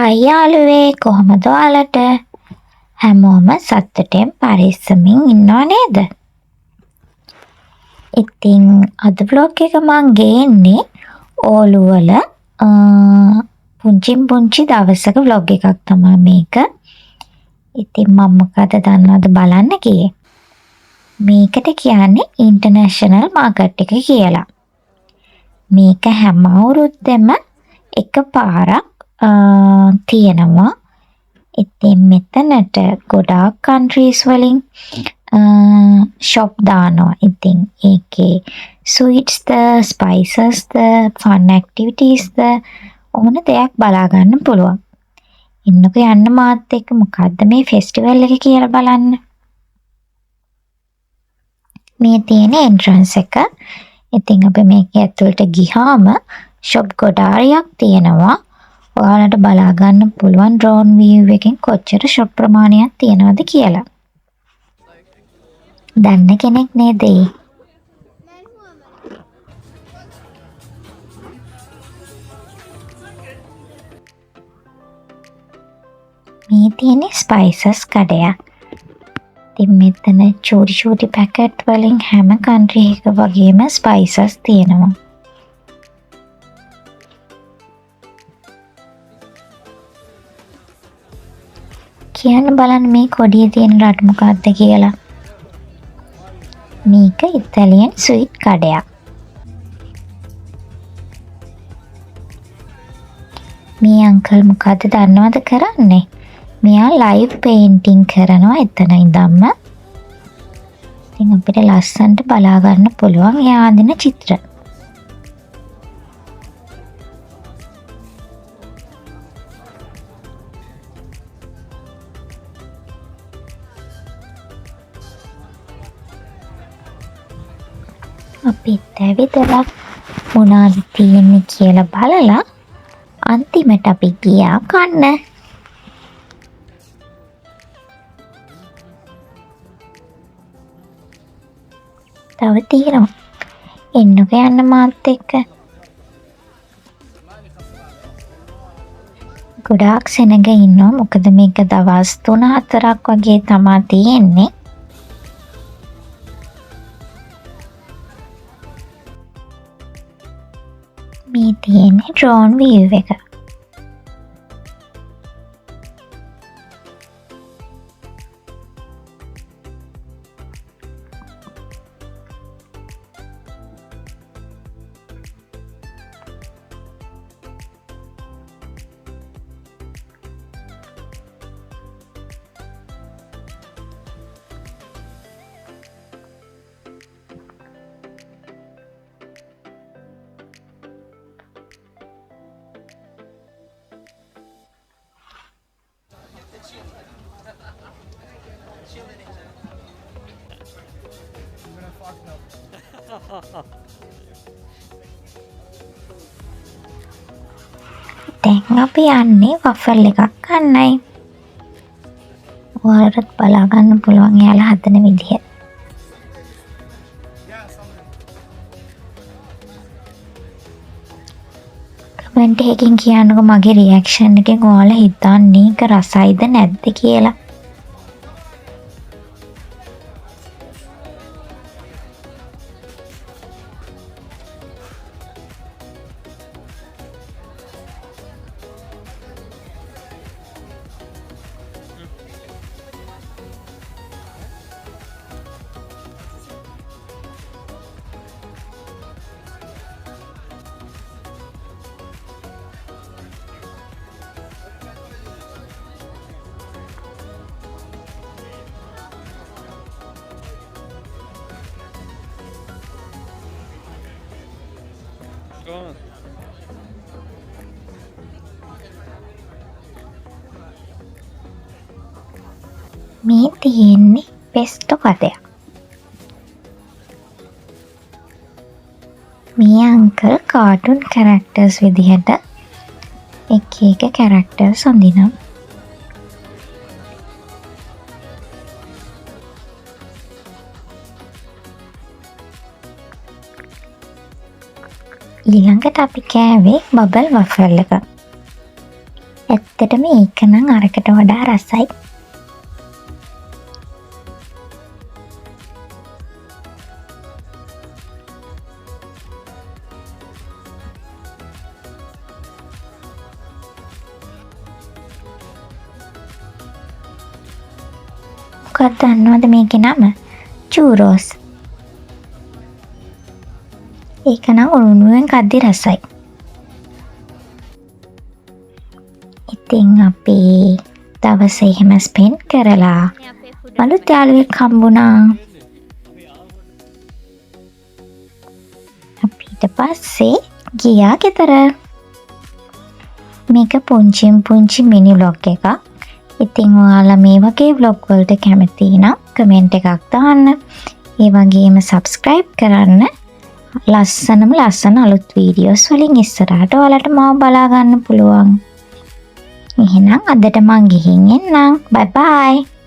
හයි යාළුවේ කොහොමද ඔයාලට? හැමෝම සතුටෙන් පරිස්සමින් ඉන්නව නේද? ඉතින් අද vlog එක මං ගේන්නේ ඕලුවල පුංචි දවසක vlog එකක් තමයි මේක. ඉතින් මම මොකද දන්නවද බලන්න ගියේ. මේකට කියන්නේ ඉන්ටර්නැෂනල් මාකට් එක කියලා. මේක හැම අවුරුද්දෙම එකපාරක් තියෙනවා. ඉතින් මෙතනට ගොඩාක් කන්ට්‍රීස් වලින් ෂොප් දානවා. ඉතින් ඒකේ ස්වීට්ස්ද, ස්පයිසස්ද, ෆන් ඇක්ටිවිටීස්ද ඕන දෙයක් බලා ගන්න පුළුවන්. එන්නකෝ යන්න මාත් එක්ක මොකද්ද මේ ෆෙස්ටිවල් එක කියලා බලන්න. මේ තියෙන එන්ට්‍රන්ස් එක. ඉතින් අපි මේක ඇතුළට ගිහාම ෂොප් ගොඩාරියක් තියෙනවා. ඔයාලට බලා ගන්න පුළුවන් ඩ්‍රෝන් view එකෙන් කොච්චර ෂොප් ප්‍රමාණයක් තියෙනවද කියලා. දන්න කෙනෙක් නේද? මේ තියෙන්නේ ස්පයිසස් කඩයක්. ඉතින් මෙතන චූටි පැකට් වලින් හැම කන්ට්‍රි එක වගේම ස්පයිසස් තියෙනවා. කියන්න බලන්න මේ කොඩියේ තියෙන රට මොකක්ද කියලා. මේක ඉතාලියන් ස්වීට් කඩයක්. මේ අංකල් මොකද්ද දන්නවද කරන්නේ? මෙයා ලයිව් පේන්ටිං කරනවා එතන ඉඳන්ම. ඉතින් අපිට ලස්සනට බලා ගන්න පුළුවන් එයා අඳින චිත්‍ර. අපිත් ඇවිදලා මොනවද තියෙන්නේ කියලා බලලා අන්තිමට අපි ගියා කන්න. තව තියෙනවා. එන්නකෝ යන්න මාත් එක්ක. ගොඩාක් සෙනග ඉන්නවා. මොකද මේක දවස් 3-4ක් වගේ තමයි තියෙන්නේ. මේ තියෙන්නේ ඩ්‍රෝන් view එක. දැන් අපි යන්නේ වෆල් එකක් ගන්නයි. ඔයාලට බලා ගන්න පුළුවන් එයාලා හදන විදිහ. කමෙන්ට් එකකින් කියන්නකෝ මගේ රියැක්ෂන් එකෙන් ඔයාලා හිතන්නේ ඒක රසයිද නැද්ද කියලා. මේ තියෙන්නේ පෙස්ටෝ කඩයක්. මේ අංකල් කාටුන් කැරක්ටර්ස් විදිහට එක කැරක්ටර්ස් අඳිනවා. ඊළඟට අපි කෑවේ බබල් වෆල් එක. ඇත්තටම ඒක නම් අරකට වඩා රසයි. මොකක්ද දන්නවද මේකේ නම? චූරෝස්. ඒක නම් උණුවෙන් කද්දි රසයි. ඉතින් අපි දවසේ එහෙම ස්පෙන්ඩ් කරලා අලුත් යාළුවෙක් හම්බුණා. අපි ඊට පස්සේ ගියා ගෙදර. මේක පුංචි මිනි ව්ලොග් එකක්. ඉතින් ඔයාලා මේ වගේ ව්ලොග් වලට කැමති නම් කමෙන්ට් එකක් දාන්න. ඒ වගේම සබ්ස්ක්‍රයිබ් කරන්න. ලස්සන අලුත් වීඩියෝස් වලින් ඉස්සරහට ඔයාලට මාව බලා ගන්න පුළුවන්. එහෙනම් අදට මං ගිහින් එන්නම්. බයි බයි.